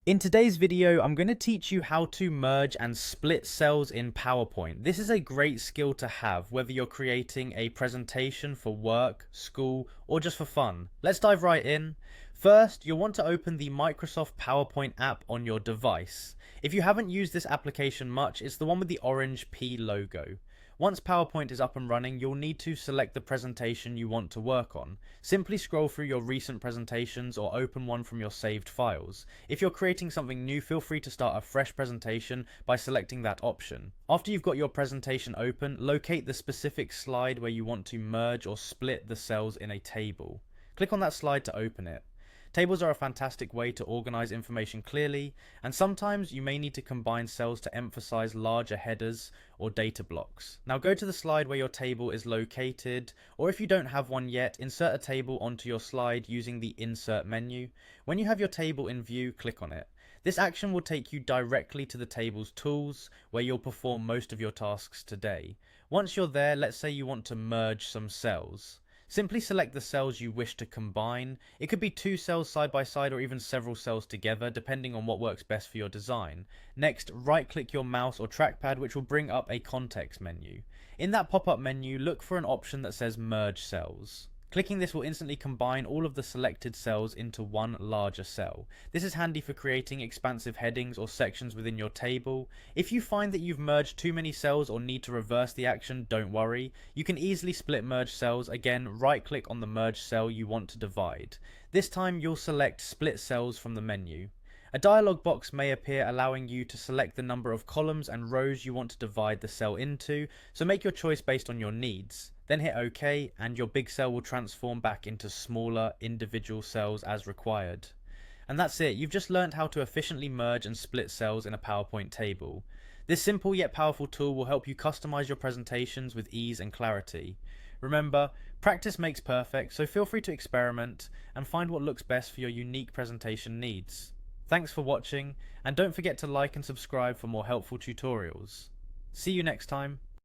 In today's video, I'm going to teach you how to merge and split cells in PowerPoint. This is a great skill to have, whether you're creating a presentation for work, school, or just for fun. Let's dive right in. First, you'll want to open the Microsoft PowerPoint app on your device. If you haven't used this application much, it's the one with the orange P logo. Once PowerPoint is up and running, you'll need to select the presentation you want to work on. Simply scroll through your recent presentations or open one from your saved files. If you're creating something new, feel free to start a fresh presentation by selecting that option. After you've got your presentation open, locate the specific slide where you want to merge or split the cells in a table. Click on that slide to open it. Tables are a fantastic way to organize information clearly, and sometimes you may need to combine cells to emphasize larger headers or data blocks. Now go to the slide where your table is located, or if you don't have one yet, insert a table onto your slide using the Insert menu. When you have your table in view, click on it. This action will take you directly to the table's tools, where you'll perform most of your tasks today. Once you're there, let's say you want to merge some cells. Simply select the cells you wish to combine. It could be two cells side by side or even several cells together, depending on what works best for your design. Next, right-click your mouse or trackpad, which will bring up a context menu. In that pop-up menu, look for an option that says Merge Cells. Clicking this will instantly combine all of the selected cells into one larger cell. This is handy for creating expansive headings or sections within your table. If you find that you've merged too many cells or need to reverse the action, don't worry. You can easily split merge cells. Again, right click on the merge cell you want to divide. This time you'll select Split Cells from the menu. A dialog box may appear allowing you to select the number of columns and rows you want to divide the cell into, so make your choice based on your needs. Then hit OK and your big cell will transform back into smaller individual cells as required. And that's it, you've just learned how to efficiently merge and split cells in a PowerPoint table. This simple yet powerful tool will help you customize your presentations with ease and clarity. Remember, practice makes perfect, so feel free to experiment and find what looks best for your unique presentation needs. Thanks for watching, and don't forget to like and subscribe for more helpful tutorials. See you next time.